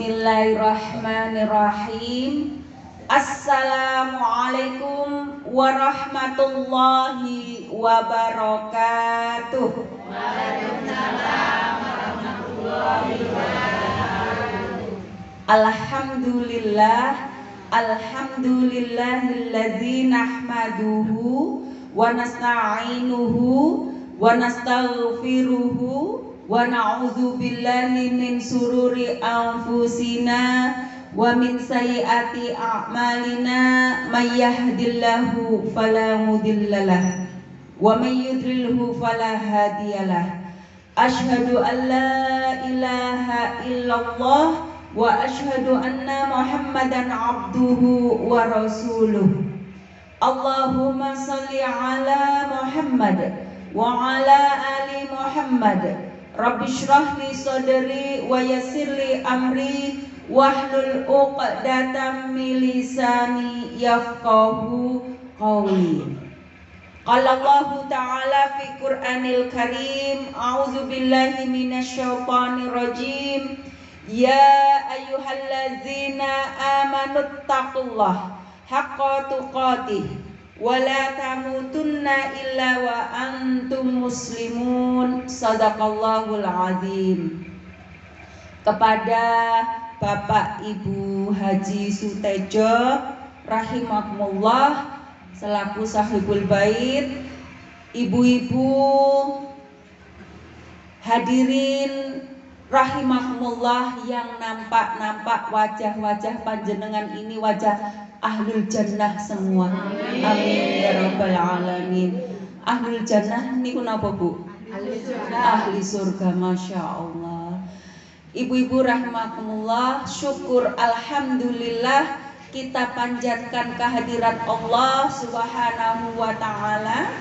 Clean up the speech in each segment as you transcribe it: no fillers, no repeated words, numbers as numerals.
Bismillahirrahmanirrahim. Assalamualaikum warahmatullahi wabarakatuh. Waalaikumsalam warahmatullahi wabarakatuh. Alhamdulillahilladzi nahmaduhu wa nasta'inuhu wa nastaghfiruhu wa na'udzu billahi min sururi anfusina wa min sayyiati a'malina may yahdihillahu fala mudhillalah wa may yudlilhu fala hadiyalah. Asyhadu an la ilaha illallah wa asyhadu anna Muhammadan abduhu wa rasuluh. Allahumma shalli ala Muhammad wa ala ali Muhammad. Rabbi shrah li sadri wa yassir li amri wahlul 'uqdatam min lisani yafqahu qawli. Qala Allah ta'ala fi Qur'anil Karim, a'udzu billahi minasy syaithanir rajim. Ya ayyuhalladzina amanu taqullaha haqqa tuqatih wa la tamutunna illa wa antum muslimun. Shadaqallahul azim. Kepada Bapak Ibu Haji Sutejo rahimahumullah selaku sahibul bait, ibu-ibu hadirin rahimahumullah yang nampak wajah-wajah panjenengan ini wajah ahlul jannah semua. Amin ya rabbal alamin. Ahlul jannah niku napa Bu? Ahli surga, masya Allah. Ibu-ibu rahimahumullah, syukur alhamdulillah kita panjatkan kehadirat Allah Subhanahu wa ta'ala.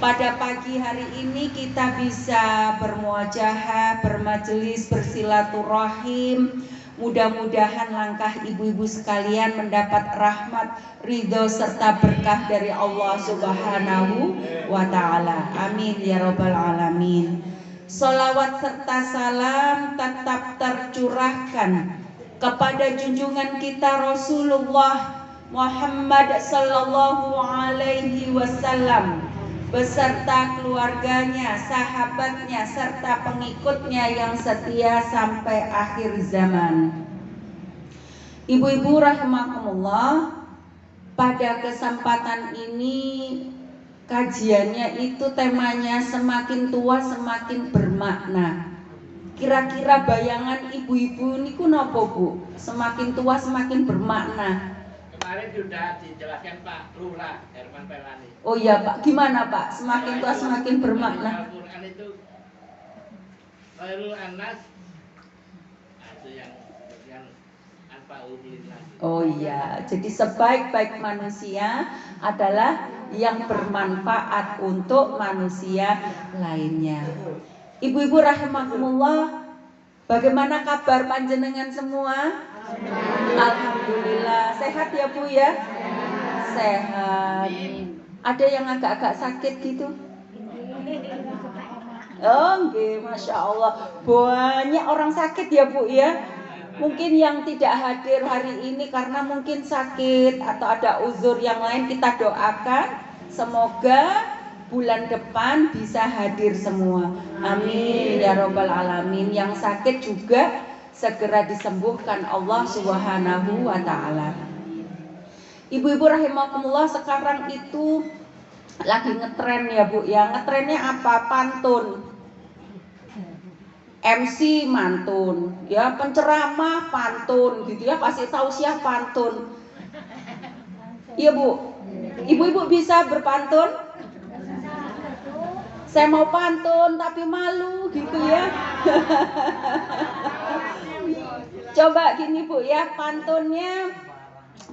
Pada pagi hari ini kita bisa bermuajahah, bermajelis, bersilaturahim. Mudah-mudahan langkah ibu-ibu sekalian mendapat rahmat, ridho serta berkah dari Allah Subhanahu wa ta'ala. Amin ya rabbal alamin. Sholawat serta salam tetap tercurahkan kepada junjungan kita Rasulullah Muhammad sallallahu alaihi wasallam beserta keluarganya, sahabatnya, serta pengikutnya yang setia sampai akhir zaman. Ibu-ibu rahimakumullah, pada kesempatan ini kajiannya itu temanya semakin tua semakin bermakna. Kira-kira bayangan ibu-ibu niku napa Bu? Semakin tua semakin bermakna. Kemarin sudah dijelaskan Pak Lurah Herman Pelani. Oh iya Pak, gimana Pak? Semakin tua semakin bermakna. Al-Quran itu khairul anas itu yang anfa'uhum linnas. Oh iya, jadi sebaik-baik manusia adalah yang bermanfaat untuk manusia lainnya. Ibu-ibu rahimakumullah, bagaimana kabar panjenengan semua? Alhamdulillah, sehat ya Bu ya? Sehat. Ada yang agak-agak sakit gitu? Oh, nggih, masya Allah. Banyak orang sakit ya Bu ya. Mungkin yang tidak hadir hari ini karena mungkin sakit atau ada uzur yang lain, kita doakan semoga bulan depan bisa hadir semua. Amin ya rabbal alamin. Yang sakit juga segera disembuhkan Allah Subhanahu wa ta'ala. Ibu-ibu rahimakumullah, sekarang itu lagi ngetren ya Bu ya. Ngetrennya apa? Pantun. MC mantun, ya, penceramah pantun gitu ya, kasih tausiah pantun. Iya Bu. Ibu-ibu bisa berpantun? Saya mau pantun tapi malu gitu ya. Coba gini Bu ya, pantunnya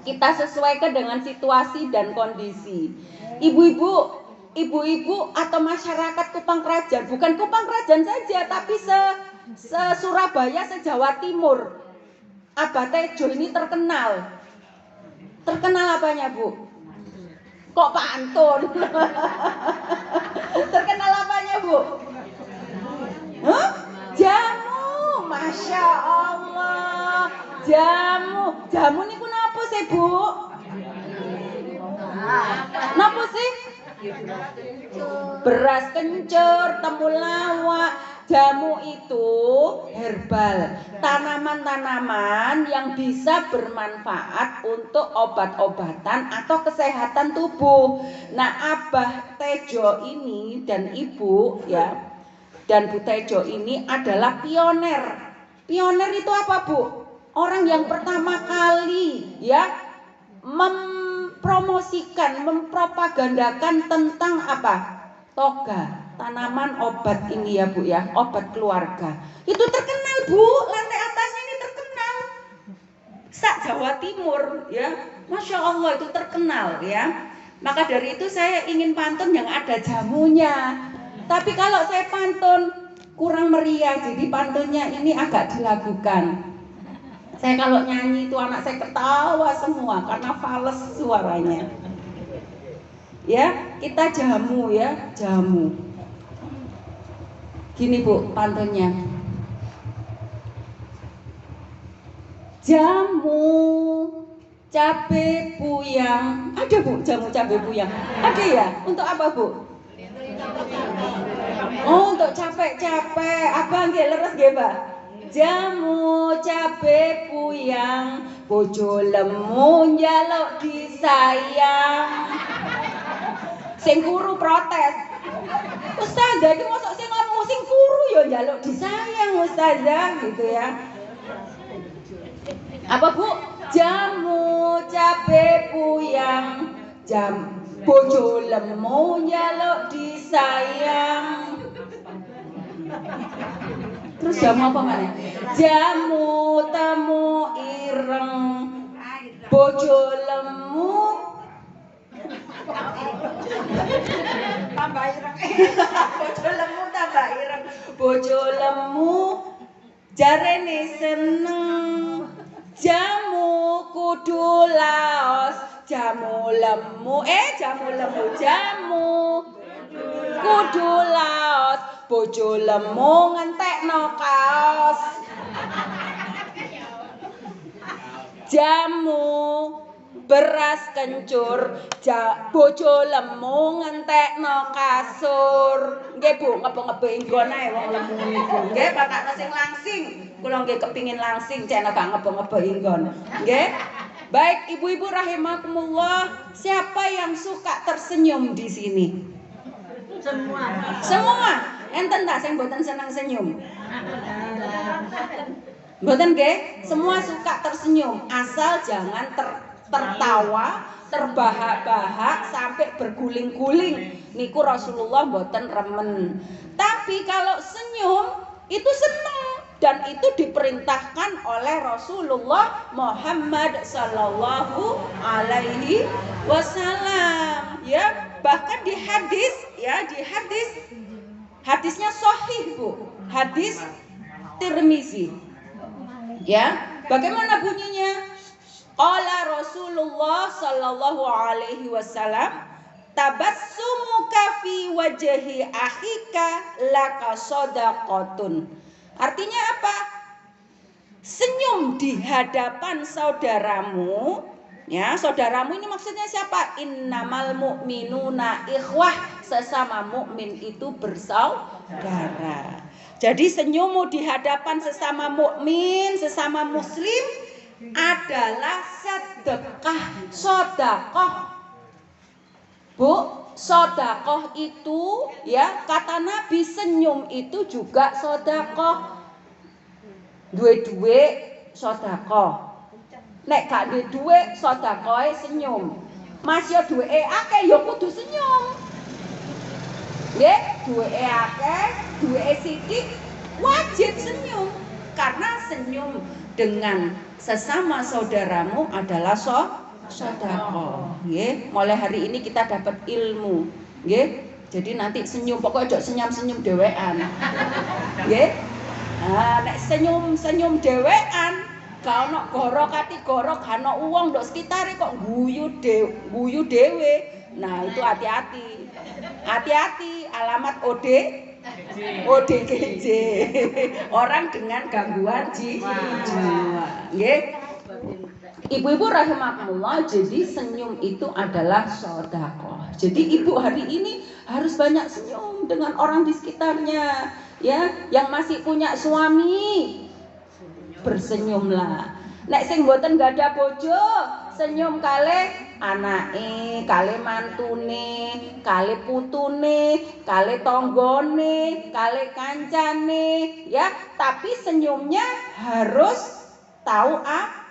kita sesuaikan dengan situasi dan kondisi. Ibu-ibu atau masyarakat Kupang Krajan, bukan Kupang Krajan saja tapi se-Surabaya, se-Jawa Timur. Abah Tejo ini terkenal. Terkenal apanya Bu? Kok pantun? Terkenal apanya Bu? Huh? Jamu, masya Allah. Jamu niku napa sih, Bu? Napa sih? Beras kencur, temulawak. Jamu itu herbal, tanaman-tanaman yang bisa bermanfaat untuk obat-obatan atau kesehatan tubuh. Nah, Abah Tejo ini dan Ibu ya, dan Bu Tejo ini adalah pioner. Pioner itu apa, Bu? Orang yang pertama kali ya mempromosikan, mempropagandakan tentang apa? Toga. Tanaman obat ini ya Bu ya, obat keluarga. Itu terkenal Bu, lantai atasnya ini terkenal. Jawa Timur ya, Masya Allah itu terkenal ya. Maka dari itu saya ingin pantun yang ada jamunya. Tapi kalau saya pantun kurang meriah, jadi pantunnya ini agak dilakukan. Saya kalau nyanyi itu anak saya ketawa semua karena fales suaranya. Ya, kita jamu ya, jamu. Gini Bu pantunnya. Jamu cabe buyang. Ada Bu jamu cabe buyang? Ada ya? Untuk apa Bu? Oh, untuk capek-capek. Abang nggih leres nggih, Mbak? Jamu cabe buyang, bojo lemu njaluk disayang. Sing kuru protes. Ustazah iki mosok sing lemu sing kuru ya njaluk disayang Ustazah gitu ya. Apa Bu? Jamu cabe buyang, bojo lemu njaluk disayang. Terus jamu apa mana? Jamu temu ireng, bojo lemu tambah ireng. Bojo lemu tambah ireng. Bojo lemu jarene seneng. Jamu kudu laos, jamu lemu jamu kudu laos, bojo lemu ngentekno kaos. Jamu beras kencur, bojo lemu ngentekno kasur. Nggih Bu, ngebe-ngebehi nggon ae wong lemu niku. Nggih, pakakno sing langsing. Kula nggih kepingin langsing cek nek gak ngebe-ngebehi nggon. Nggih. Baik, ibu-ibu rahimakumullah, siapa yang suka tersenyum di sini? Semua. Enten tak sing mboten seneng senyum? Mboten nggih? Semua suka tersenyum, asal jangan tertawa, terbahak-bahak sampai berguling-guling. Niku Rasulullah mboten remen. Tapi kalau senyum itu seneng dan itu diperintahkan oleh Rasulullah Muhammad sallallahu alaihi wasallam. Ya, bahkan di hadis ya, hadisnya sahih Bu. Hadis Tirmizi. Ya, bagaimana bunyinya? Qala Rasulullah sallallahu alaihi wasallam, tabassumuka fi wajhi akhika laka shadaqatun. Artinya apa? Senyum di hadapan saudaramu, ya, saudaramu ini maksudnya siapa? Innamal mu'minuna ikhwah, sesama mukmin itu bersaudara. Jadi senyummu di hadapan sesama mukmin, sesama muslim adalah sedekah, sedekah. Bu, sedekah itu ya, kata Nabi senyum itu juga sedekah. Duwe-duwe sedekah. Nek gak duwe duwe sedekahe senyum. Mas yo duweke akeh yo kudu senyum. Nggih, duweke akeh, duweke sithik wajib senyum. Karena senyum dengan sesama saudaramu adalah sedekah. Nggih, mulai hari ini kita dapat ilmu. Nggih. Jadi nanti senyum pokoknya ojo senyum-senyum dhewean. Nggih. Nah, nek senyum dhewean, gak ono goro kati goro, gak ono wong ndok sekitare kok guyu dhewe. Nah, itu hati-hati. Hati-hati, alamat ODGJ. Orang dengan gangguan jiwa. Nggih. Ibu-ibu rahimakumullah, jadi senyum itu adalah sedekah. Jadi ibu hari ini harus banyak senyum dengan orang di sekitarnya, ya. Yang masih punya suami, bersenyumlah. Nek sing mboten gak ada bojo, senyum kalih anake, kalih mantune, kalih putune, kalih tanggane, kalih kancane, ya. Tapi senyumnya harus tahu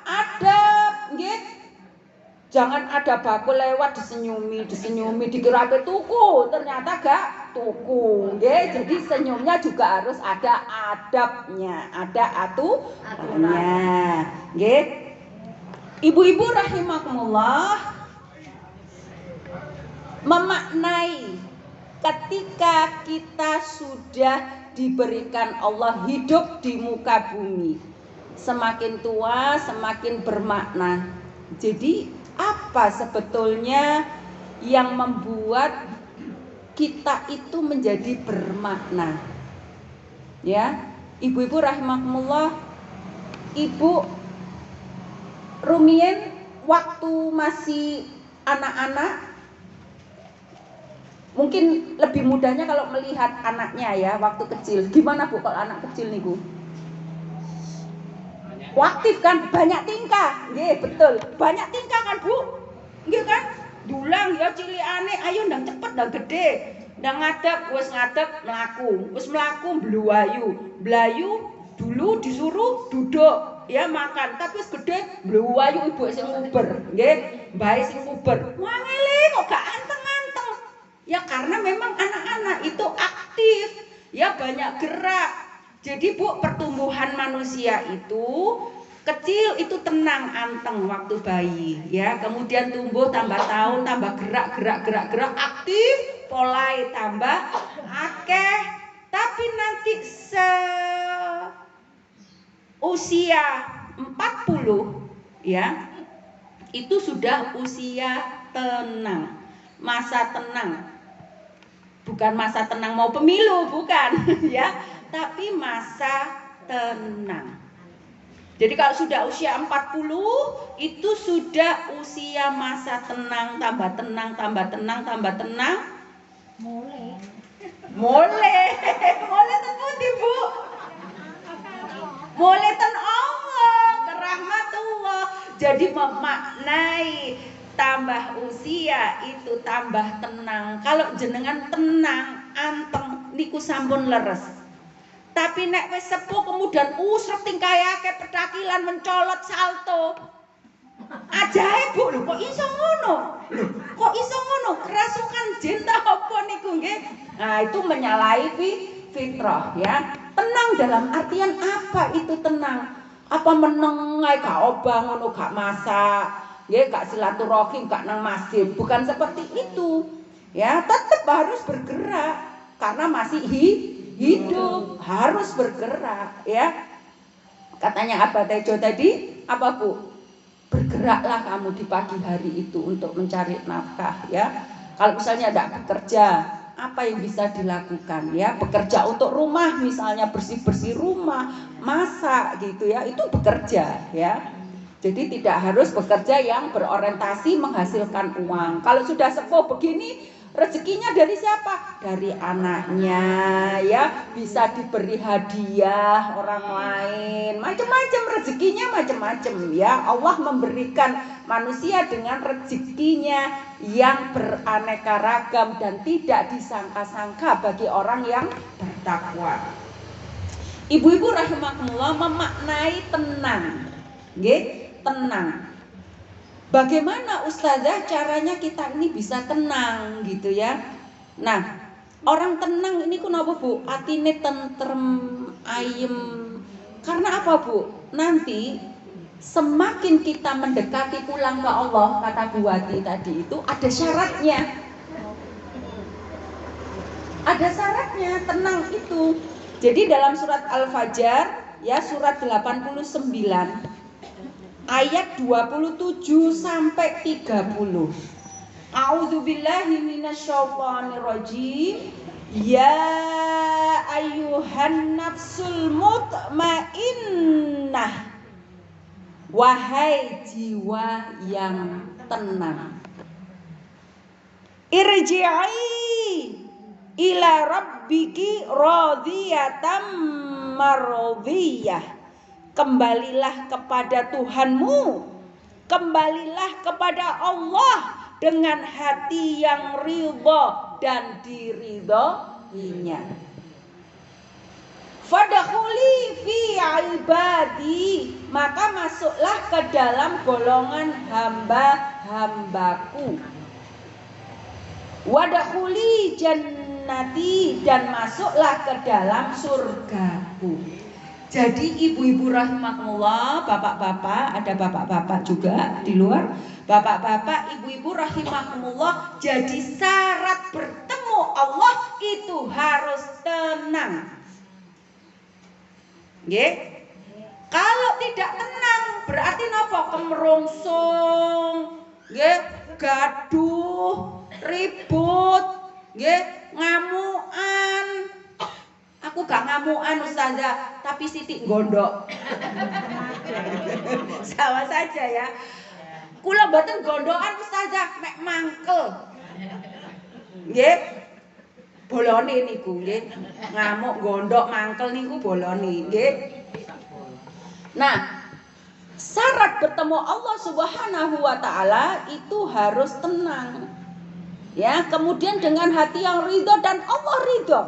adab, nggih. Jangan ada bakul lewat disenyumi, dikira tuku, ternyata gak tuku, nggih. Jadi senyumnya juga harus ada adabnya, ada aturannya, nggih. Ibu-ibu rahimakumullah, memaknai ketika kita sudah diberikan Allah hidup di muka bumi, semakin tua semakin bermakna. Jadi apa sebetulnya yang membuat kita itu menjadi bermakna? Ya, ibu-ibu rahimakumullah, ibu rumien waktu masih anak-anak, mungkin lebih mudahnya kalau melihat anaknya ya waktu kecil. Gimana Bu kalau anak kecil nih Bu? Aktif kan, banyak tingkah, nggih betul, banyak tingkah kan Bu, nggih kan, dulang ya cilikane, ayo ndang cepet ndang gede, ndang ngadeg, wis ngadeg mlaku, wis mlaku blayu dulu disuruh duduk ya makan, tapi wis gede blayu ibu sing nguber, nggih, mbae sing nguber, wangele kok gak anteng-anteng, ya karena memang anak-anak itu aktif, ya banyak gerak. Jadi Bu, pertumbuhan manusia itu kecil itu tenang anteng waktu bayi, ya. Kemudian tumbuh tambah tahun, tambah gerak aktif, polai tambah akeh. Tapi nanti usia 40 ya, itu sudah usia tenang, masa tenang. Bukan masa tenang mau pemilu, bukan ya. Tapi masa tenang. Jadi kalau sudah usia 40 itu sudah usia masa tenang, tambah tenang. Mulai teputi Bu. Mulai ten Allah, kerahmatullah. Jadi memaknai tambah usia itu tambah tenang. Kalau jenengan tenang, anteng niku sampun leres. Tapi nek wis sepuh kemudian sreting kaya akeh petakilan mencolot salto. Ajaib Bu, lho kok iso ngono? Kerasukan jin ta apa niku nggih? Nah, itu menyalahi fitrah ya. Tenang dalam artian apa itu tenang? Apa meneng ae gak obah ngono gak masak, nggih gak silaturahim gak nang masjid. Bukan seperti itu. Ya, tetap harus bergerak karena masih hidup, harus bergerak ya. Katanya Abah Tejo tadi, apa Bu? Bergeraklah kamu di pagi hari itu untuk mencari nafkah ya. Kalau misalnya tidak bekerja, apa yang bisa dilakukan ya? Bekerja untuk rumah misalnya, bersih-bersih rumah, masak gitu ya, itu bekerja ya. Jadi tidak harus bekerja yang berorientasi menghasilkan uang. Kalau sudah sepuh begini, rezekinya dari siapa? Dari anaknya ya, bisa diberi hadiah orang lain, macam-macam rezekinya macam-macam ya. Allah memberikan manusia dengan rezekinya yang beraneka ragam dan tidak disangka-sangka bagi orang yang bertakwa. Ibu-ibu rahimakumullah, memaknai tenang, nggih, tenang. Bagaimana Ustazah caranya kita ini bisa tenang gitu ya. Nah, orang tenang ini kenapa Bu? Atine tentrem, ayem. Karena apa Bu? Nanti semakin kita mendekati pulang ke Allah, kata Bu Wati tadi itu ada syaratnya. Ada syaratnya tenang itu. Jadi dalam surat Al-Fajr ya, surat 89 ayat 27 sampai 30. A'udzubillahi minasyaitonirrajim. Ya ayyuhan nafsul mutmainnah, wahai jiwa yang tenang, irji'i ila rabbiki radiyatan mardiyah, kembalilah kepada Tuhanmu, kembalilah kepada Allah dengan hati yang ridha dan diridhoinya. Fadkhuli fi ibadi, maka masuklah ke dalam golongan hamba-hambaku. Wadkhuli jannati, dan masuklah ke dalam surgaku. Jadi ibu-ibu rahimakumullah, bapak-bapak, ada bapak-bapak juga di luar. Bapak-bapak, ibu-ibu rahimakumullah, jadi syarat bertemu Allah itu harus tenang. Nggih? Kalau tidak tenang berarti napa? Kemerungsung, nggih, gaduh, ribut, nggih, ngamukan. Aku gak ngamukan Ustazah, tapi Siti gondok. Sama saja ya. Kula mboten gondokan Ustazah, mek mangkel. Nggih. Bolone niku nggih. Ngamuk, gondok, mangkel niku bolone nggih. Nah, syarat bertemu Allah Subhanahu wa taala itu harus tenang. Ya, kemudian dengan hati yang ridho dan Allah ridho.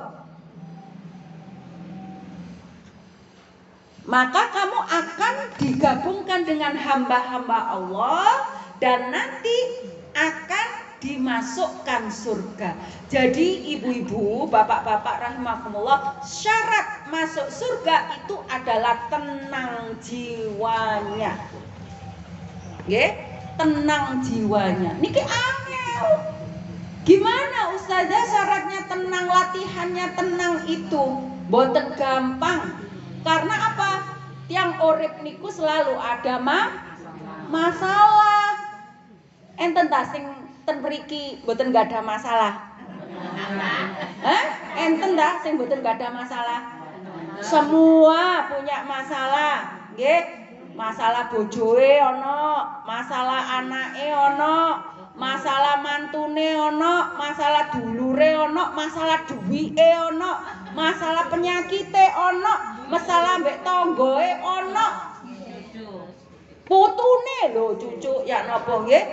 Maka kamu akan digabungkan dengan hamba-hamba Allah dan nanti akan dimasukkan surga. Jadi ibu-ibu, bapak-bapak rahimakumullah, syarat masuk surga itu adalah tenang jiwanya. Nggih, tenang jiwanya. Niki angel. Gimana Ustazah syaratnya tenang, latihannya tenang itu? Boten gampang. Karena apa? Tiang urip niku selalu ada masalah. Enten ta sing ten mriki mboten gadah masalah? Enten ta sing mboten gadah masalah? Semua punya masalah, nggih. Masalah bojoe ana, masalah anake ana, masalah mantune ana, masalah dulure ana, masalah duwike ana, masalah penyakite ana, masalah mbek tanggoe ana. Putune lho cucu ya napa nggih?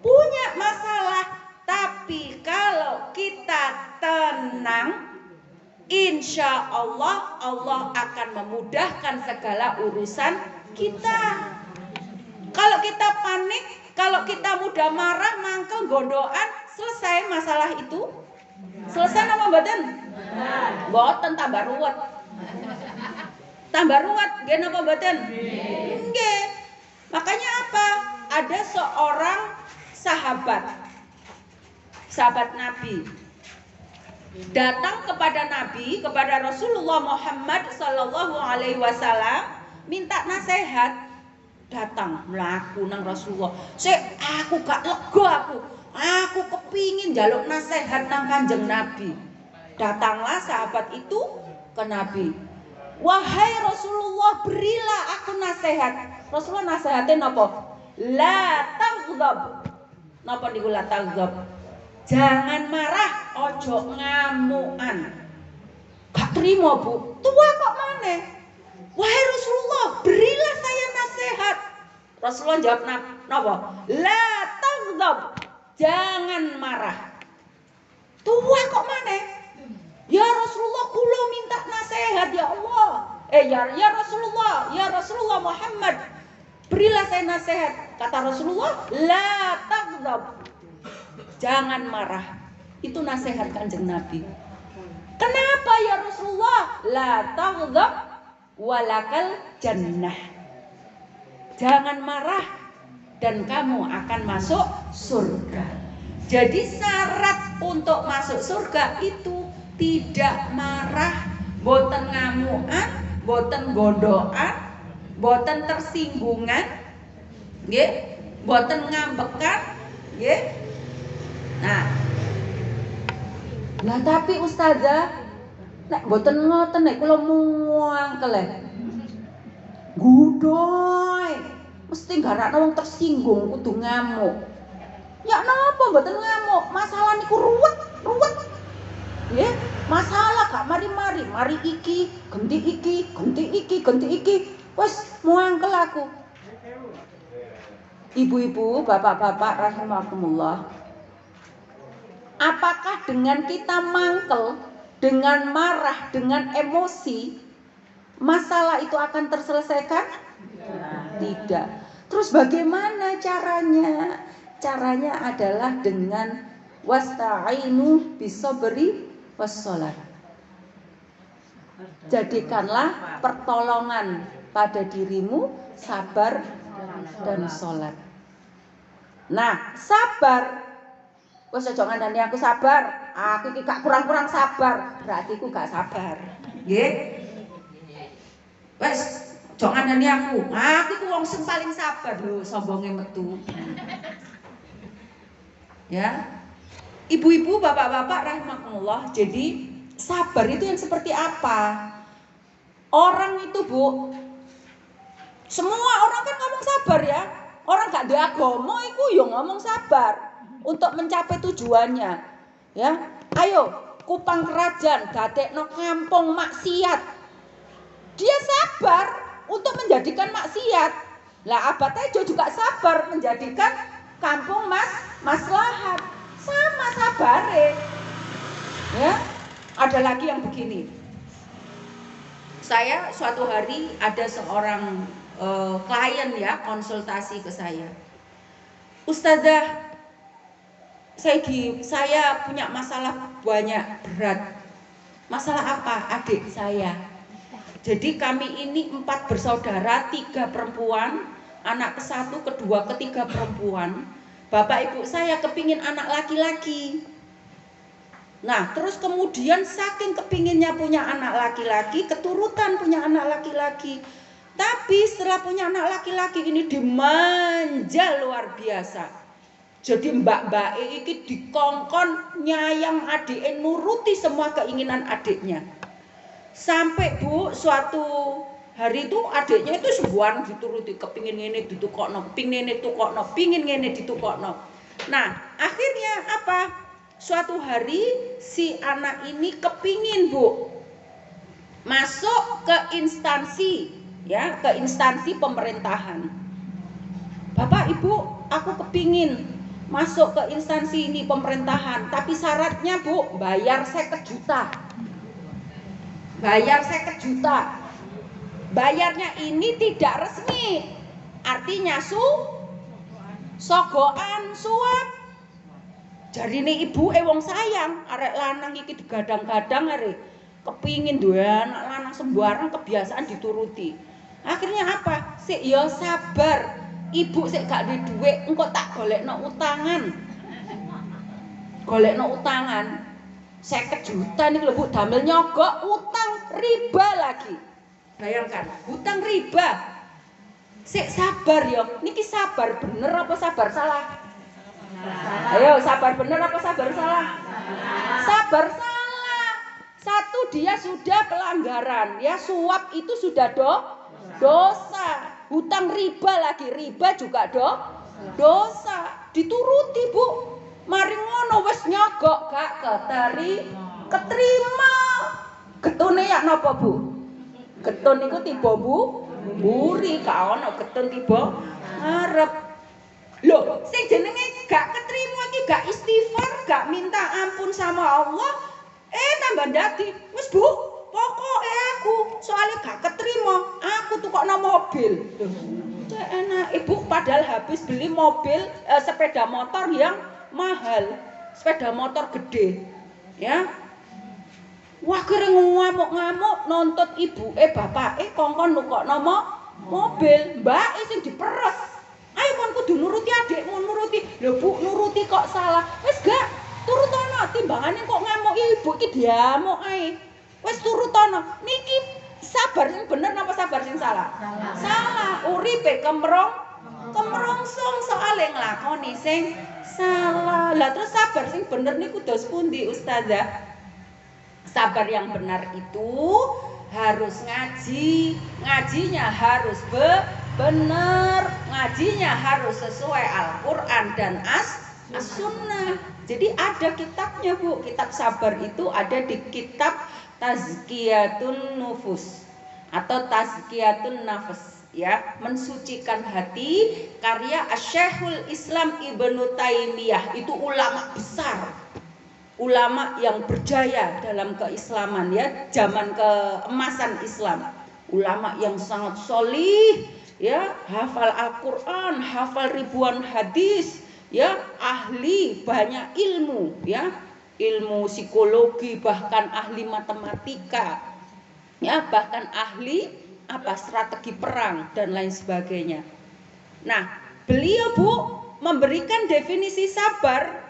Punya masalah, tapi kalau kita tenang, insya Allah Allah akan memudahkan segala urusan kita. Kalau kita panik, kalau kita mudah marah, mangkel, gondokan, selesai masalah itu? Selesai apa mboten? Mboten, tambah ruwet. Tambah ruwet, nggih napa mboten? Nggih. Makanya apa? Ada seorang sahabat Nabi datang kepada Nabi, kepada Rasulullah Muhammad sallallahu alaihi wasallam, minta nasihat. Datang mlaku nang Rasulullah. Sik, aku gak lega aku kepingin njaluk nasihat nang Kanjeng Nabi. Datanglah sahabat itu ke Nabi. Wahai Rasulullah, berilah aku nasihat. Rasulullah nasihatin napa? La taghdab. Napa niku la taghdab? Jangan marah, ojo ngamukan. Gak terima Bu, tua kok maneh? Wahai Rasulullah, berilah saya nasihat. Rasulullah jawab napa? La taghdab. Jangan marah. Tua kok maneh? Ya Rasulullah, kula minta nasihat ya Allah. Ya Rasulullah Muhammad, berilah saya nasihat. Kata Rasulullah, la taghdab. Jangan marah. Itu nasihat Kanjeng Nabi. Kenapa ya Rasulullah? La taghdab walakal jannah. Jangan marah dan kamu akan masuk surga. Jadi syarat untuk masuk surga itu tidak marah, boten ngamukan, boten gondokan, boten tersinggungan, nggih, boten ngambekan, nggih. Nah, Lah tapi ustazah, nek mboten ngoten nek kula muangkel. Gudoy. Mesti garakno wong tersinggung kudu ngamuk. Ya napa mboten ngamuk? Masalah niku ruwet. Ya, masalah gak mari-mari, mari iki, ganti iki. Wes muangkel aku. Ibu-ibu, bapak-bapak rahimakumullah. Apakah dengan kita mangkel, dengan marah, dengan emosi, masalah itu akan terselesaikan? Tidak. Terus bagaimana caranya? Caranya adalah dengan wasta'inu bisabri wassalat. Jadikanlah pertolongan pada dirimu sabar dan sholat. Nah, sabar. Wes aja ngandani aku sabar. Aku iki gak kurang-kurang sabar. Berarti aku gak sabar. Nggih. Wes aja ngandani aku. Aku iku wong sing paling sabar lho, sombonge metu. Ya. Ibu-ibu, bapak-bapak rahimakumullah. Jadi sabar itu yang seperti apa? Orang itu, Bu, semua orang kan ngomong sabar ya. Orang gak ada agama iku yo ngomong sabar untuk mencapai tujuannya. Ya. Ayo, Kupang Kerajaan dadekno kampung maksiat. Dia sabar untuk menjadikan maksiat. Lah Abad Tejo juga sabar menjadikan kampung maslahat. Sama sabare. Ya. Ada lagi yang begini. Saya suatu hari ada seorang klien ya konsultasi ke saya. Ustazah, saya punya masalah banyak berat. Masalah apa? Adik saya. Jadi kami ini 4 bersaudara, 3 perempuan, anak ke-1, kedua, ketiga perempuan. Bapak ibu saya kepingin anak laki-laki. Nah, terus kemudian saking kepinginnya punya anak laki-laki, keturutan punya anak laki-laki. Tapi setelah punya anak laki-laki ini dimanja luar biasa. Jadi mbak-mbak iki dikongkon nyayang adike, nuruti semua keinginan adiknya. Sampai Bu, suatu hari itu adiknya itu sebuah dituruti, kepingin ngene ditukokno, kepingin ngene ditukokno, pingin ngene ditukokno. Nah, akhirnya apa? Suatu hari si anak ini kepingin Bu masuk ke instansi, ya, ke instansi pemerintahan. Bapak Ibu, aku kepingin masuk ke instansi ini pemerintahan, tapi syaratnya Bu bayar 50 juta. Bayar 50 juta. Bayarnya ini tidak resmi. Artinya sogokan suap. Jarine ibu wong sayang, arek lanang iki digadang-gadang arek kepingin duwe anak lanang sembarang kebiasaan dituruti. Akhirnya apa? Sik ya sabar. Ibu sik gak duwe dhuwit, engko tak golekno utangan. Golekno utangan 50 juta nih lho Bu, damel nyogok utang riba lagi. Bayangkan, hutang riba. Sik sabar ya. Niki sabar bener apa sabar salah? Ayo, sabar bener apa sabar salah? Sabar salah. Satu, dia sudah pelanggaran, ya, suap itu sudah dosa. Hutang riba lagi, riba juga dosa. Dituruti Bu. Mari ngono wis nyogok gak keterima. Getune ya napa Bu? Getun niku tiba buri, gak ono getun tiba ngarep. Loh, sing jenenge gak keterima iki gak istighfar, gak minta ampun sama Allah, tambah dadi. Wis Bu, pokoke aku soalnya gak keterima, aku tukokno mobil. Cek enak, Ibu padahal habis beli mobil sepeda motor yang mahal, sepeda motor gede. Ya. Wah, kere ngamuk-ngamuk nuntut ibuke bapake kongkon nukokno mobil, mbake sing diperes. Ayo kon kudu nuruti adikmu, nuruti. Lho Bu, nuruti kok salah. Wis gak turutono, timbangane kok ngamuk ibu iki diamuk ae. Wis turutono. Niki sabar sing bener napa sabar sing salah? Salah. Uripe kemerongsong soalé nglakoni sing salah. Lah terus sabar sing bener niku dos pundi Ustazah? Sabar yang benar itu harus ngaji, ngajinya harus benar, ngajinya harus sesuai Al-Quran dan As-Sunnah. Jadi ada kitabnya Bu, kitab sabar itu ada di kitab Tazkiyatun Nufus atau Tazkiyatun Nafas, ya, mensucikan hati, karya Asy-Syekhul Islam Ibnu Taimiyah. Itu ulama besar, ulama yang berjaya dalam keislaman, ya, zaman keemasan Islam. Ulama yang sangat solih, ya, hafal Al-Quran, hafal ribuan hadis, ya, ahli banyak ilmu, ya, ilmu psikologi, bahkan ahli matematika, ya, bahkan ahli strategi perang dan lain sebagainya. Nah, beliau Bu memberikan definisi sabar.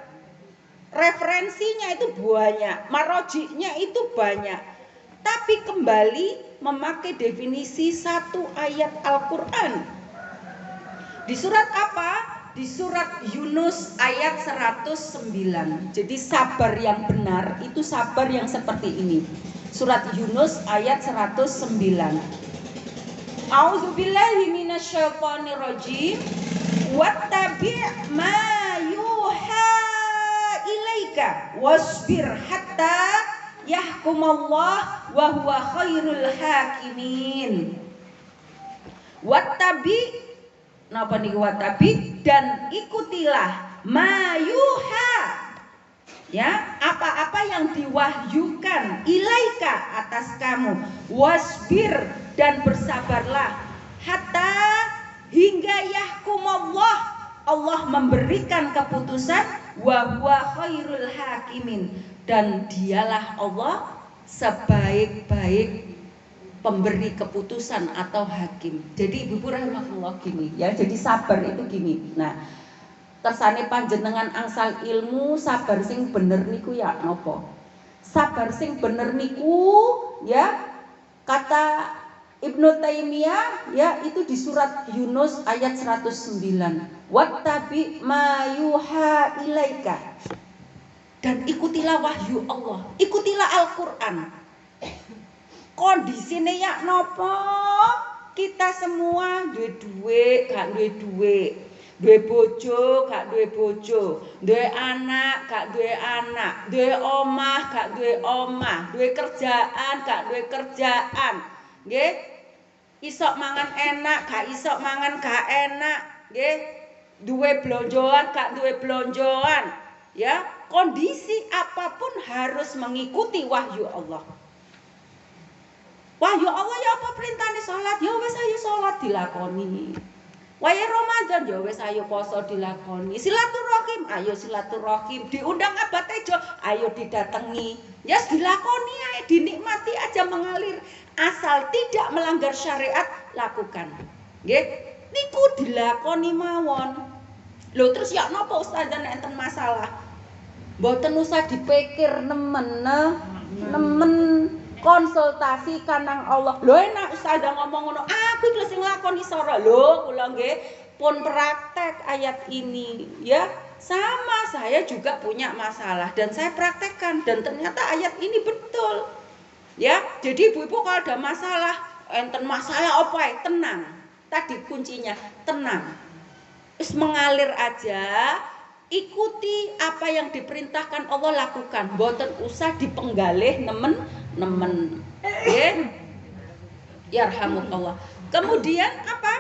Referensinya itu banyak, marojiknya itu banyak, tapi kembali memakai definisi satu ayat Al-Quran. Di surat apa? Di surat Yunus ayat 109. Jadi sabar yang benar itu sabar yang seperti ini. Surat Yunus ayat 109. A'udzubillahi minasyaitonirrajim. Wattabi' ma yuha ilaika wasbir hatta yahkumallah wa huwa khairul hakimin. Wattabi, napa niku wattabi, dan ikutilah mayuha, ya, apa-apa yang diwahyukan ilaika atas kamu, wasbir, dan bersabarlah, hatta, hingga yahkumallah, Allah memberikan keputusan, wa huwa khairul hakimin, dan dialah Allah sebaik-baik pemberi keputusan atau hakim. Jadi Ibu rahimahullah gini, ya, jadi sabar itu gini. Nah, kersane panjenengan angsal ilmu, sabar sing bener niku ya napa? Sabar sing bener niku, ya, kata Ibnu Taimiyah, ya, itu di surat Yunus ayat 109. Wattabi ma yuha ilaika, dan ikutilah wahyu Allah, ikutilah Al-Quran. Kondisine ya nopo? Kita semua duwe gak duwe duwe, duwe bojo gak duwe bojo, duwe anak gak duwe anak, duwe omah gak duwe omah, duwe kerjaan gak duwe kerjaan, nggih? Isok mangan enak gak isok mangan gak enak, nggih? Duwe blonjoan gak duwe blonjoan, ya. Kondisi apapun harus mengikuti wahyu Allah. Wahyu Allah ya apa perintahnya sholat, ya wes ayo sholat dilakoni. Waya Ramadan ya wes ayo poso dilakoni. Silaturahim, ayo silaturahim. Diundang abad tejo, ayo didatangi. Ya dilakoni aja, dinikmati aja mengalir. Asal tidak melanggar syariat, lakukan. Nggih, niku dilakoni mawon. Lho terus ya napa ustazah nek enten masalah? Mboten usah dipikir nemen. Konsultasi kanang Allah. Lho enak ustazah ngomong ngono, aku iki sing nglakoni sora. Lho kula nggih pun praktek ayat ini, ya. Sama, saya juga punya masalah dan saya praktekkan dan ternyata ayat ini betul. Ya, jadi ibu-ibu kalau ada masalah, enten masalah apa ya, tenang. Tadi kuncinya tenang. Terus mengalir aja, ikuti apa yang diperintahkan Allah lakukan. Mboten usah dipenggalih nemen. Ya. Yarhamukallah. Kemudian apa?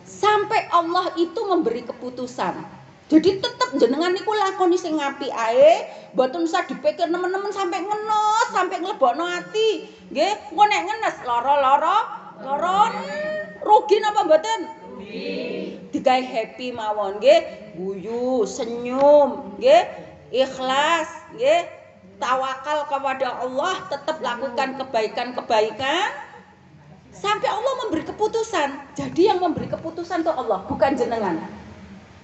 Sampai Allah itu memberi keputusan. Jadi tetap jenengan niku lakoni sing apik ae, mboten usah dipikir nemen-nemen sampai ngenes, sampai nglebokno ati. Nggih, engko nek ngenes lara rugi napa mboten? Digawe happy mawon nggih, guyu, senyum, nggih, ikhlas, nggih, tawakal kepada Allah, tetap lakukan kebaikan-kebaikan sampai Allah memberi keputusan. Jadi yang memberi keputusan itu Allah, bukan jenengan.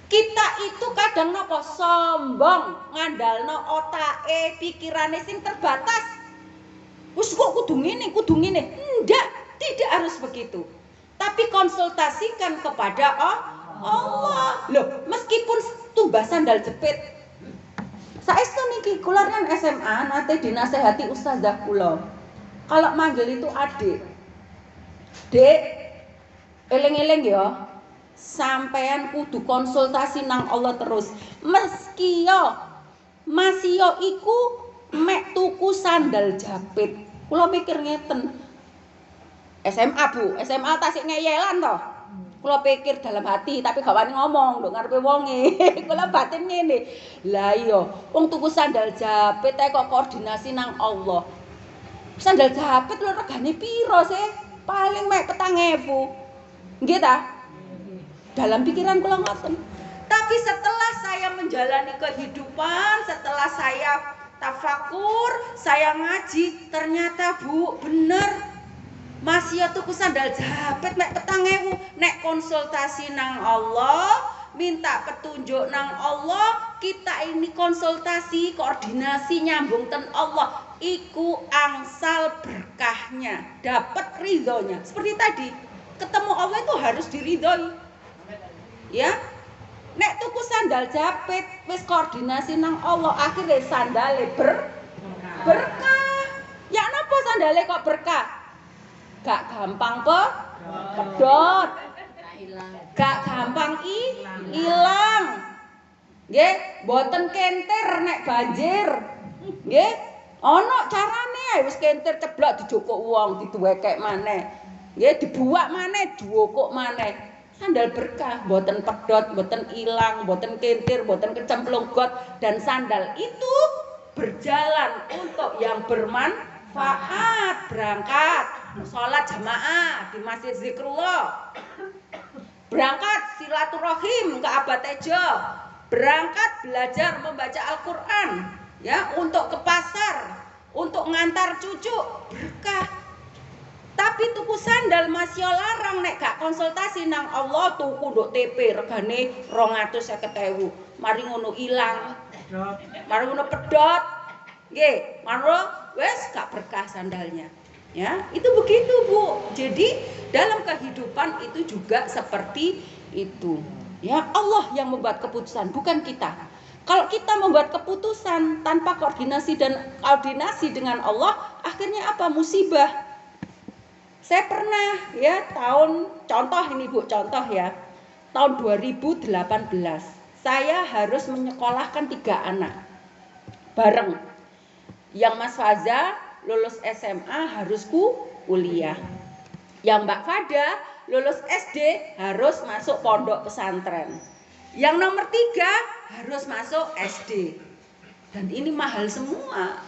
Kita itu kadang napa sombong, ngandalno otake, pikirane sing terbatas. Wis kok kudu ngene. Enggak, tidak harus begitu. Tapi konsultasikan kepada Allah. Loh, meskipun tumbas sandal jepit. Saestu niki kula kan SMA nate dinasehati ustazah kula. Kalau manggil itu adik. Dek, eling-eling ya. Sampean kudu konsultasi nang Allah terus. Meski yo masih yo iku mek tuku sandal japit. Kula mikir ngeten. SMA Bu, SMA tasik ngeyelan toh. Kula pikir dalam hati tapi gak wani ngomong nduk ngarepe wonge. Kula batin ngene. Lah iya, wong tuku sandal japit ae kok koordinasi nang Allah. Sandal japit lho regane piro sih? Paling mek 4.000. Nggih ta? Dalam pikiran kula ngoten. Tapi setelah saya menjalani kehidupan, setelah saya tafakur, saya ngaji, ternyata Bu, bener. Masih tuku sandal japit mek 4.000, nek konsultasi nang Allah, minta petunjuk nang Allah, kita ini konsultasi, koordinasi nyambung ten Allah, iku angsal berkahnya, dapat ridhonya. Seperti tadi, ketemu Allah itu harus diridhoi. Ya. Nek tuku sandal japit wis koordinasi nang Allah, akhirnya sandale berkah. Ya napa sandale kok berkah? Gak gampang pedot. Gak gampang ilang. Nggih, mboten kentir nek banjir. Nggih, ana carane wis kentir ceblok dijokok wong diduwekek maneh. Nggih, dibuak maneh, diwokok maneh. Sandal berkah, mboten pedot, mboten ilang, mboten kentir, mboten kecemplung got, dan sandal itu berjalan untuk yang bermanfaat, berangkat sholat jamaah di Masjid Zikrullah, berangkat silaturahim ke Abah Tejo, berangkat belajar membaca Al-Quran, ya, untuk ke pasar, untuk ngantar cucu, berkah. Tapi tuku sandal masih larang nek gak konsultasi nang Allah, tuku nduk TP regane 250.000. Mari ngono ilang. Mari ngono pedot. Nggih, maro wis gak berkah sandalnya. Ya, itu begitu Bu. Jadi dalam kehidupan itu juga seperti itu. Ya, Allah yang membuat keputusan, bukan kita. Kalau kita membuat keputusan tanpa koordinasi dengan Allah, akhirnya apa? Musibah. Saya pernah ya contoh ini Bu, contoh ya. Tahun 2018 saya harus menyekolahkan 3 anak bareng. Yang Mas Faza lulus SMA harus kuliah. Yang Mbak Fada lulus SD harus masuk pondok pesantren. Yang nomor 3 harus masuk SD. Dan ini mahal semua.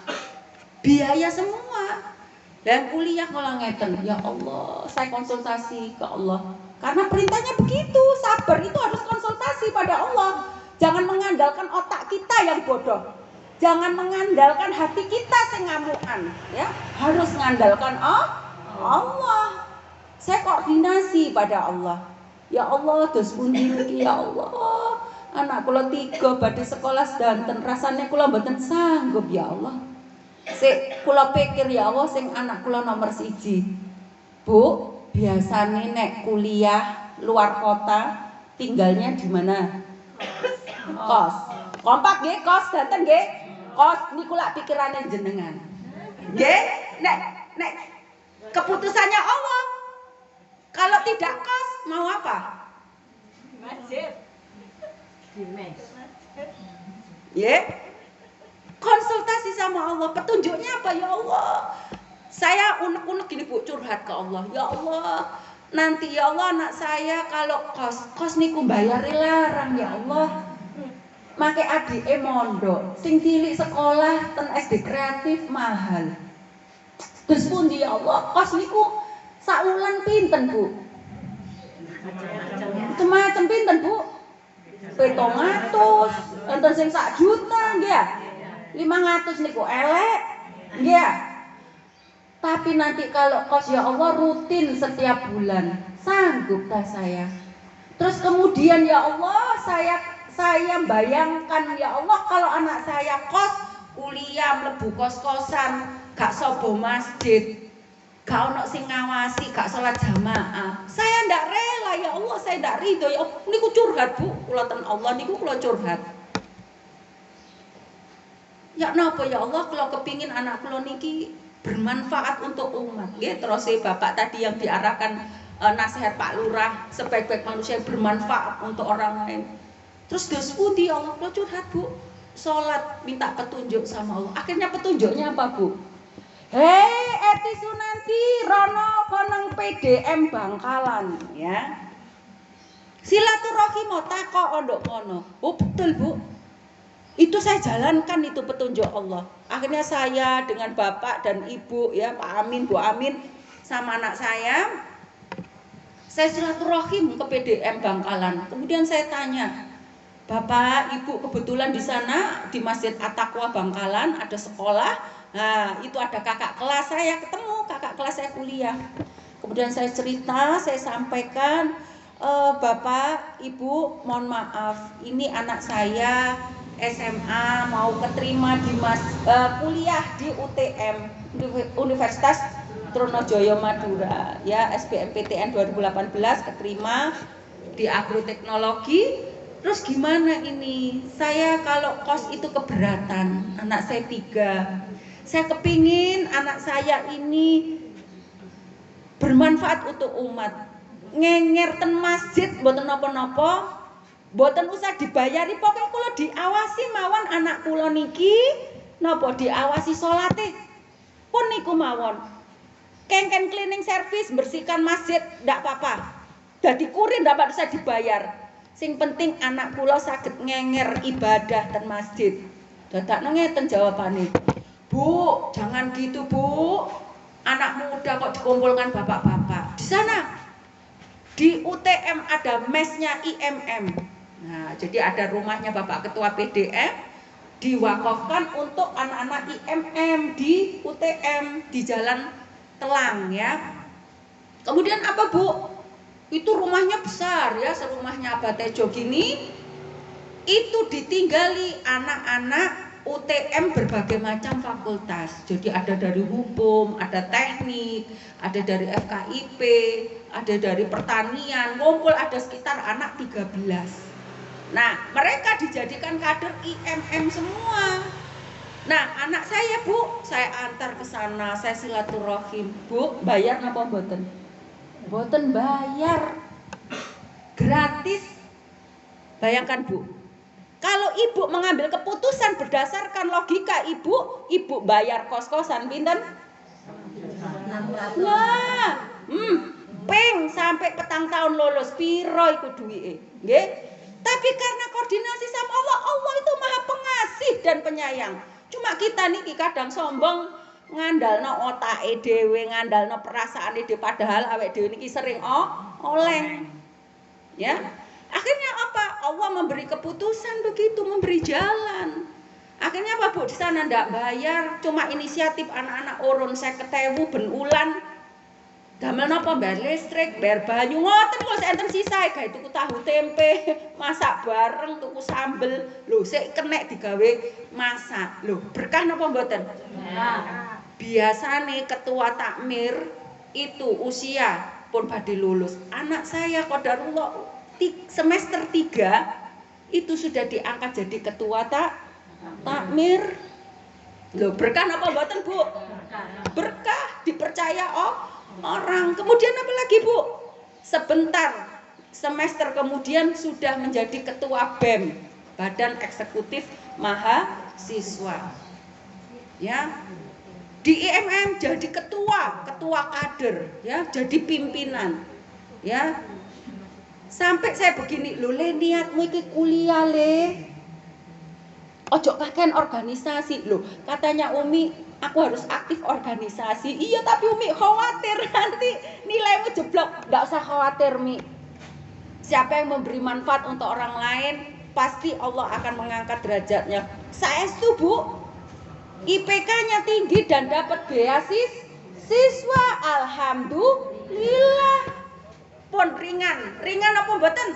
Biaya semua. Dan kuliah kalau ngeten, ya Allah, saya konsultasi ke Allah. Karena perintahnya begitu, sabar itu harus konsultasi pada Allah. Jangan mengandalkan otak kita yang bodoh. Jangan mengandalkan hati kita yang ngamukan, ya. Harus mengandalkan Allah. Saya koordinasi pada Allah. Ya Allah, dos pundi niki ya Allah. Anak kula 3 badhe sekolah sedanten, rasane kula mboten sanggup ya Allah. Sik kula pikir ya Allah sing anak kula nomor 1. Bu, biasane nek kuliah luar kota tinggalnya di mana? Kos. Kompak nggih, kos danten nggih. Kos niku lak pikirane jenengan. Nggih? Nek keputusannya Allah. Kalau tidak kos mau apa? Masjid. Di mes. Nggih? Konsultasi sama Allah, petunjuknya apa ya Allah? Saya unek-unek gini Bu, curhat ke Allah. Ya Allah, nanti ya Allah anak saya kalau kos niku bayari larang ya Allah. Make adike mondok, sing cilik sekolah ten SD kreatif mahal. Terus pundi ya Allah, kos niku sak wulan pinten Bu? Macam-macam pinten Bu? 700, enten sing sak juta nggih. 500 niku elek, nggih. Tapi nanti kalau kos ya Allah rutin setiap bulan, sanggup tak saya? Terus kemudian ya Allah saya bayangkan ya Allah kalau anak saya kos kuliah mlebu kos-kosan, gak sobo masjid, gak ono sing ngawasi, gak sholat jamaah. Saya ndak rela ya Allah, saya ndak ridho ya Allah. Niku curhat Bu, kula ten Allah niku kula curhat. Ya napa ya Allah kalau kepingin anak kula niki bermanfaat untuk umat. Nggih, terus Bapak tadi yang diarahkan nasihat Pak Lurah sebaik-baik manusia yang bermanfaat untuk orang lain. Terus dos pundi ya Allah, kula curhat Bu. Salat minta petunjuk sama Allah. Akhirnya petunjuknya apa Bu? Hei Eti Sunanti Rono koneng PDM Bangkalan ya. Silaturahim takok ondok kono. Oh betul Bu. Itu saya jalankan itu petunjuk Allah. Akhirnya saya dengan Bapak dan Ibu ya, Pak Amin, Bu Amin sama anak saya silaturahim ke PDM Bangkalan. Kemudian saya tanya, Bapak, Ibu kebetulan di sana di Masjid At-Taqwa Bangkalan ada sekolah. Nah, itu ada kakak kelas saya ketemu, kakak kelas saya kuliah. Kemudian saya cerita, saya sampaikan, Bapak, Ibu, mohon maaf, ini anak saya SMA mau keterima di kuliah di UTM Universitas Trunojoyo Madura ya, SBMPTN 2018 keterima di agroteknologi. Terus gimana ini? Saya kalau kos itu keberatan, anak saya 3. Saya kepingin anak saya ini bermanfaat untuk umat. Ngenger ten masjid mboten napa-napa. Mboten usah dibayari, pokoknya kula diawasi mawon anak kula niki napa diawasi salate. Pun niku mawon. Kengken cleaning service bersihkan masjid ndak apa-apa. Dadi kurir ndak usah dibayar. Sing penting anak kula saged ngenger ibadah ten masjid. Dadakno ngeten jawabane. Bu, jangan gitu Bu. Anak muda kok dikumpulkan bapak-bapak. Di sana di UTM ada mesnya IMM. Nah, jadi ada rumahnya Bapak Ketua PDM diwakafkan untuk anak-anak IMM di UTM di Jalan Telang ya. Kemudian apa Bu? Itu rumahnya besar ya, serumahnya Abah Tejo gini. Itu ditinggali anak-anak UTM berbagai macam fakultas. Jadi ada dari hukum, ada teknik, ada dari FKIP, ada dari pertanian, ngumpul ada sekitar anak 13. Nah, mereka dijadikan kader IMM semua. Nah, anak saya Bu, saya antar ke sana, saya silaturahim. Bu, bayar napa mboten? Mboten bayar. Gratis. Bayangkan Bu. Kalau Ibu mengambil keputusan berdasarkan logika Ibu bayar kos-kosan pinten? Nah, ping sampai petang tahun lulus piro iku duwike, nggih? Tapi karena koordinasi sama Allah, Allah itu maha pengasih dan penyayang. Cuma kita niki kadang sombong ngandalno otake dhewe, ngandalno perasaane dhewe, padahal awake dhewe niki sering oleng. Ya. Akhirnya apa? Allah memberi keputusan begitu, memberi jalan. Akhirnya apa Bu? Di sana ndak bayar, cuma inisiatif anak-anak urun 50.000 ben ulan. Damel napa bayar listrik, bayar banyu, ngoten kok enten sisae gawe tuku tahu tempe, masak bareng, tuku sambel. Lho, sik kenek digawe masak. Lho, berkah napa mboten? Nah, biasane ketua takmir itu usia pun badhe lulus. Anak saya qadarullah semester 3 itu sudah diangkat jadi ketua takmir. Lho, berkah napa mboten, Bu? Berkah, dipercaya orang. Kemudian apa lagi Bu? Sebentar, semester kemudian sudah menjadi ketua BEM, Badan Eksekutif Mahasiswa. Ya, di IMM jadi ketua kader, ya, jadi pimpinan, ya. Sampai saya begini, lho Le, niatmu iki kuliah Le, ojo kakean organisasi. Loh, katanya Umi aku harus aktif organisasi. Iya, tapi Umi khawatir nanti nilaimu jeblok. Nggak usah khawatir, Mi. Siapa yang memberi manfaat untuk orang lain, pasti Allah akan mengangkat derajatnya. Saya setuju, Bu. IPK-nya tinggi dan dapat beasiswa. Alhamdulillah. Pun ringan apa mboten?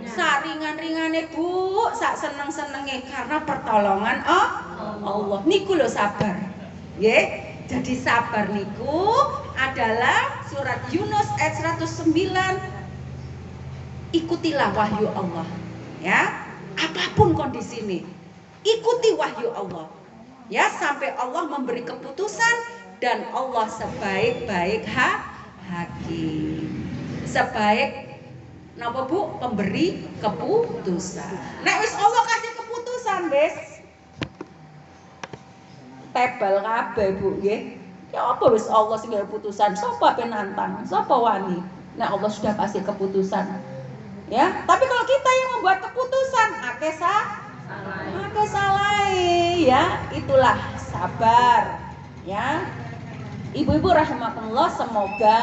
Sak ringan-ringane Bu, sak seneng-senenge karena pertolongan Allah. Niku lho sabar. Nggih. Jadi sabar niku adalah surat Yunus ayat 109. Ikutilah wahyu Allah. Ya. Apapun kondisi ini, ikuti wahyu Allah. Ya, sampai Allah memberi keputusan dan Allah sebaik-baik hakim. Sebaik napa Bu? Pemberi keputusan. Nek wis Allah kasih keputusan, wis tebal kabeh Bu nggih. Ya apa wis Allah sing keputusan, sapa penantang, sapa wani. Nek Allah sudah kasih keputusan. Ya, tapi kalau kita yang membuat keputusan, akeh salah ya, itulah sabar ya. Ibu-ibu rahimakumullah, semoga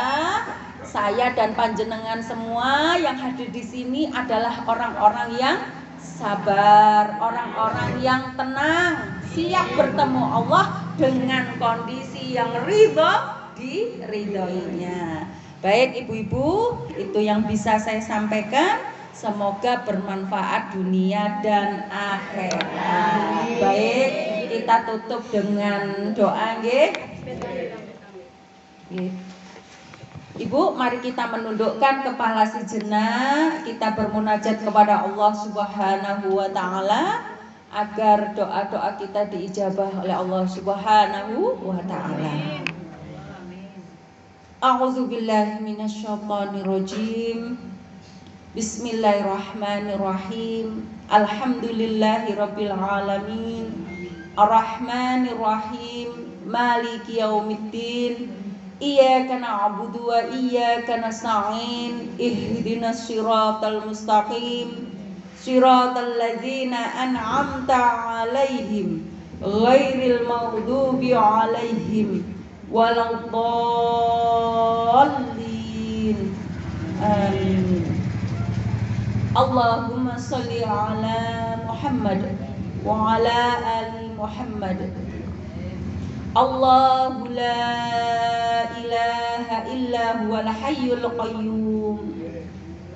saya dan panjenengan semua yang hadir di sini adalah orang-orang yang sabar, orang-orang yang tenang, siap bertemu Allah dengan kondisi yang diridhoinya. Baik ibu-ibu, itu yang bisa saya sampaikan. Semoga bermanfaat dunia dan akhirat. Baik, kita tutup dengan doa nggih. Ibu, mari kita menundukkan kepala sejenak, kita bermunajat kepada Allah Subhanahu wa taala agar doa-doa kita diijabah oleh Allah Subhanahu wa taala. A'udzubillahi minasyaitonirrajim. Bismillahirrahmanirrahim. Alhamdulillahirabbil alamin. Arrahmanirrahim. Maliki yaumiddin. Iyyaka na'budu wa iyyaka nasta'in. Ihdinas siratal mustaqim. Siratal ladzina an'amta 'alaihim ghairil maghdubi 'alaihim waladdallin. Amin. Allahumma sholli ala Muhammad wa ala ali Muhammad. Allahu la ilaha illa huwal hayyul qayyum.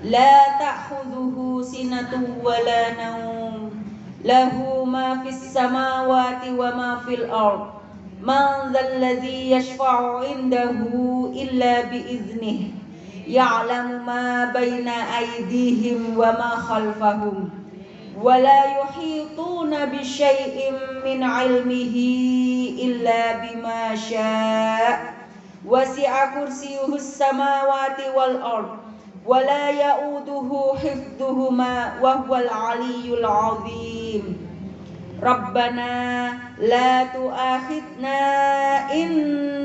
La ta'khudhuhu sinatun wa la nawm. Lahu ma fis samawati wa ma fil ard. Man dhal ladzi yashfa'u 'indahu illa bi idznihi. Ya'lamu ma baina aydihim wa ma khalfahum wa la yuhituna bi syai'in min 'ilmihi illa bima syaa' wasi'a kursiyyuhus samawati wal ard wa la ya'uduhu hifdhuhuma wa huwal 'aliyyul 'azim. Rabbana la tu'akhidna in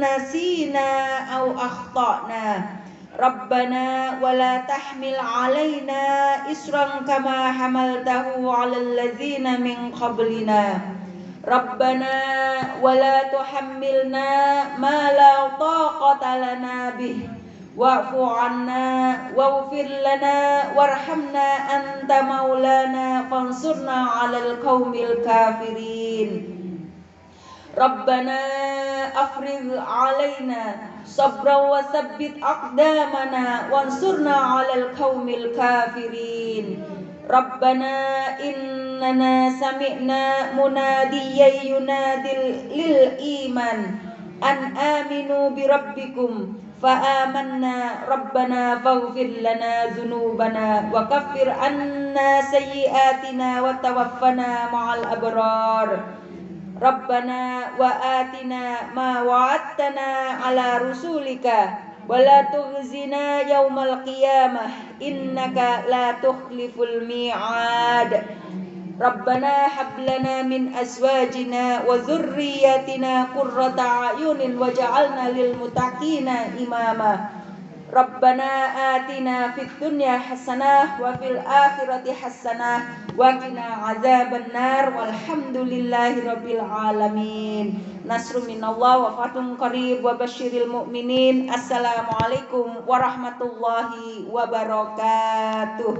nasina aw akhtana. Rabbana wa la tahmil 'alaina isran kama hamaltahu 'alal ladzina min qablina. Rabbana wa la tuhammilna ma la taqata lana bih. Wa'fu 'anna waghfir lana warhamna anta maulana fansurna 'alal qaumil kafirin. Rabbana afrigh 'alaina sabran wa tsabbit aqdamana wansurna 'alal qaumil kafirin. Rabbana innana sami'na munadiyan yunadil lil iman an aminu bi rabbikum fa amanna. Rabbana faghfir lana dzunubana wa kaffir anna sayyi'atina wa tawaffana ma'al abrar. Rabbana wa atina ma wa'adtana ala rusulika wa la tukhzina yaumal qiyamah innaka la tukhliful mi'ad. Rabbana hab lana min azwajina wa dzurriyyatina qurrata a'yunin waj'alna lil muttaqina imama. Rabbana atina fid dunya hasanah wa fil akhirati hasanah wa qina adzabannar walhamdulillahi rabbil alamin. Nasrun minallah wa fathun qarib wa basyiril mu'minin. Assalamualaikum warahmatullahi wabarakatuh.